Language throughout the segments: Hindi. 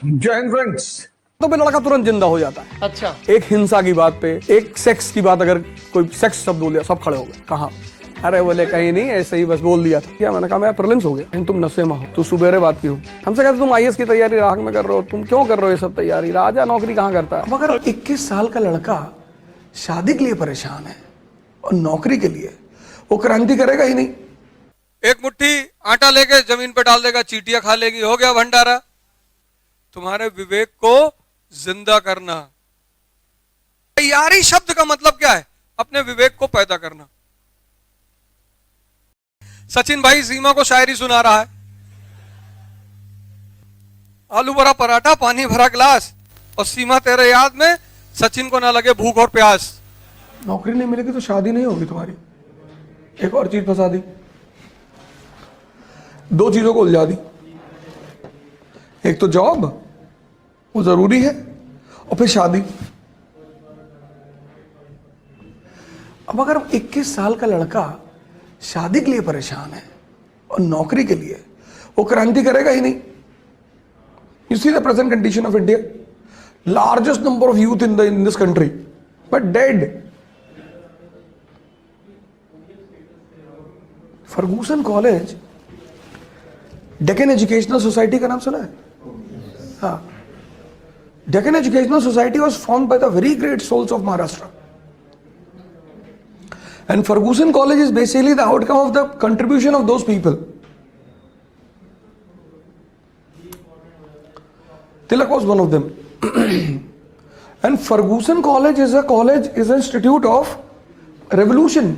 जैन फ्रेंड्स। तो पे लड़का तुरंत जिंदा हो जाता है। अच्छा, एक हिंसा की बात पे, एक सेक्स की बात, अगर कोई सेक्स शब्द बोल दिया सब खड़े हो गए। कहा? अरे बोले कहीं नहीं, ऐसे ही बस बोल दिया था। क्या? मैंने कहा मैं प्रीलिम्स हो गया, लेकिन तुम नशे में हो, तू सुबेरे बात की हो। हमसे कहते तुम आईएएस की तैयारी राह में कर रहे हो, तुम क्यों कर रहे हो ये सब तैयारी? राजा नौकरी कहाँ करता है? मगर 21 साल का लड़का शादी के लिए परेशान है और नौकरी के लिए, वो क्रांति करेगा ही नहीं। एक मुट्ठी आटा लेके जमीन पे डाल देगा, चींटियां खा लेगी, हो गया भंडारा। तुम्हारे विवेक को जिंदा करना। तैयारी शब्द का मतलब क्या है? अपने विवेक को पैदा करना। सचिन भाई सीमा को शायरी सुना रहा है। आलू भरा पराठा, पानी भरा गिलास, और सीमा तेरे याद में सचिन को ना लगे भूख और प्यास। नौकरी नहीं मिलेगी तो शादी नहीं होगी तुम्हारी। एक और चीज फंसा दी, दो चीजों को उलझा दी। एक तो जॉब, वो जरूरी है, और फिर शादी। अब अगर 21 साल का लड़का शादी के लिए परेशान है और नौकरी के लिए, वो क्रांति करेगा ही नहीं। You see the present condition of India, largest number of youth in this country but dead. Ferguson college, Deccan educational society का नाम सुना है? हाँ, Deccan educational society was formed by the very great souls of Maharashtra. And Ferguson College is basically the outcome of the contribution of those people. Tilak was one of them. And Ferguson College is an institute of revolution.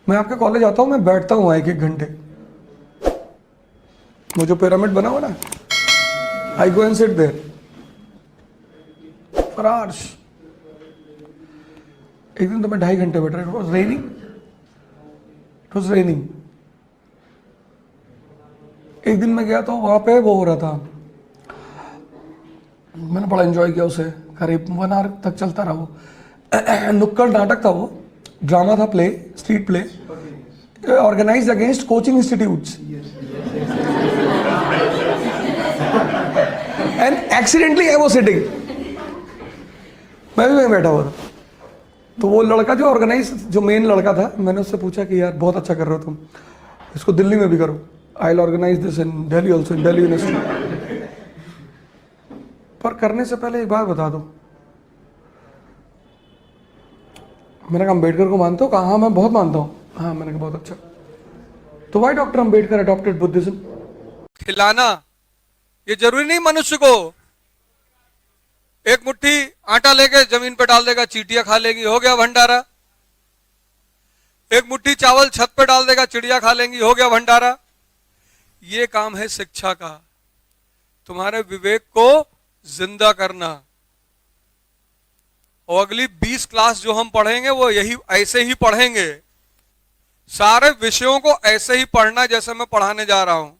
मैं आपके कॉलेज आता हूं, मैं बैठता हूं 1-1 घंटे। वो जो पिरामिड बना हुआ ना, I go and sit there for hours. एक दिन तो मैं 2.5 घंटे बैठ रहा। It was raining. It was raining. एक दिन मैं गया तो वहां पे वो हो रहा था, मैंने बड़ा एंजॉय किया उसे। करीब 1 आवर तक चलता रहा वो। नुक्कड़ नाटक था, वो ड्रामा था, play, street play, organized against coaching institutes. And accidentally I was sitting, मैं भी वहीं बैठा हुआ था। तो वो लड़का जो ऑर्गेनाइज, जो मेन लड़का था, मैंने उससे पूछा कि यार बहुत अच्छा कर रहे हो तुम, इसको दिल्ली में भी करो। I will organize this in Delhi also, in Delhi university. पर करने से पहले एक बात बता दो। मैंने कहा अम्बेडकर को मानते हो? कहा हाँ मैं बहुत मानता हूँ। हाँ, मैंने कहा बहुत अच्छा। तो why doctor Ambedkar adopted Buddhism? खिलाना ये जरूरी नहीं मनुष्य को। एक मुट्ठी आटा लेके जमीन पे डाल देगा, चींटियां खा लेगी, हो गया भंडारा। एक मुट्ठी चावल छत पे डाल देगा, चिड़िया खा लेंगी, हो गया भंडारा। ये काम है शिक्षा का, तुम्हारे विवेक को जिंदा करना। और अगली 20 क्लास जो हम पढ़ेंगे वो यही ऐसे ही पढ़ेंगे। सारे विषयों को ऐसे ही पढ़ना जैसे मैं पढ़ाने जा रहा हूं,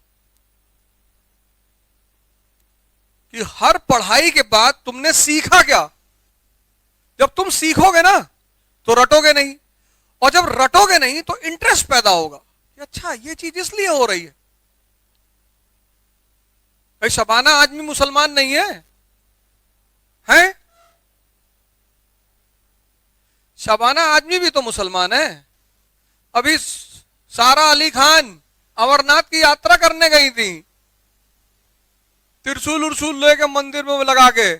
कि हर पढ़ाई के बाद तुमने सीखा क्या। जब तुम सीखोगे ना तो रटोगे नहीं, और जब रटोगे नहीं तो इंटरेस्ट पैदा होगा कि अच्छा ये चीज इसलिए हो रही है। भाई शबाना आदमी मुसलमान नहीं है, हैं? शबाना आदमी भी तो मुसलमान है। अभी सारा अली खान अमरनाथ की यात्रा करने गई थी, त्रिशूल उर्सूल लेके मंदिर में लगा के।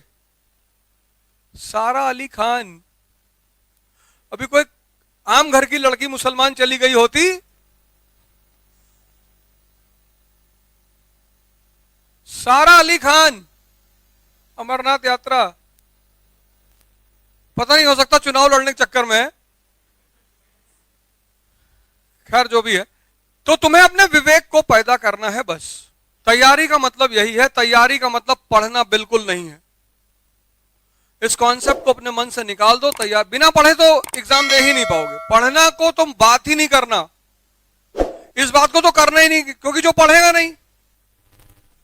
सारा अली खान, अभी कोई आम घर की लड़की मुसलमान चली गई होती, सारा अली खान अमरनाथ यात्रा, पता नहीं, हो सकता चुनाव लड़ने के चक्कर में, खैर जो भी है। तो तुम्हें अपने विवेक को पैदा करना है बस। तैयारी का मतलब यही है। तैयारी का मतलब पढ़ना बिल्कुल नहीं है। इस कॉन्सेप्ट को अपने मन से निकाल दो। तैयार बिना पढ़े तो एग्जाम दे ही नहीं पाओगे। पढ़ना को तुम बात ही नहीं करना, इस बात को तो करना ही नहीं, क्योंकि जो पढ़ेगा नहीं,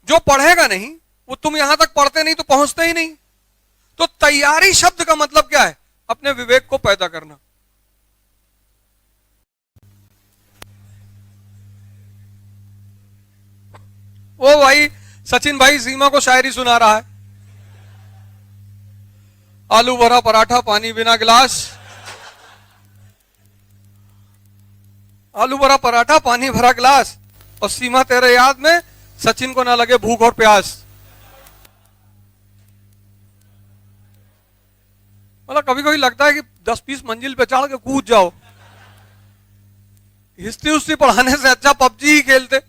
जो पढ़ेगा नहीं वो तुम यहां तक पढ़ते नहीं तो पहुंचते ही नहीं। तो तैयारी शब्द का मतलब क्या है? अपने विवेक को पैदा करना। वो भाई सचिन भाई सीमा को शायरी सुना रहा है। आलू भरा पराठा पानी बिना गिलास, आलू भरा पराठा पानी भरा गिलास, और सीमा तेरे याद में सचिन को ना लगे भूख और प्यास। मतलब कभी कभी लगता है कि 10-20 मंजिल पे चढ़ के कूद जाओ, हिस्ट्री उस्ट्री पढ़ाने से अच्छा पबजी ही खेलते।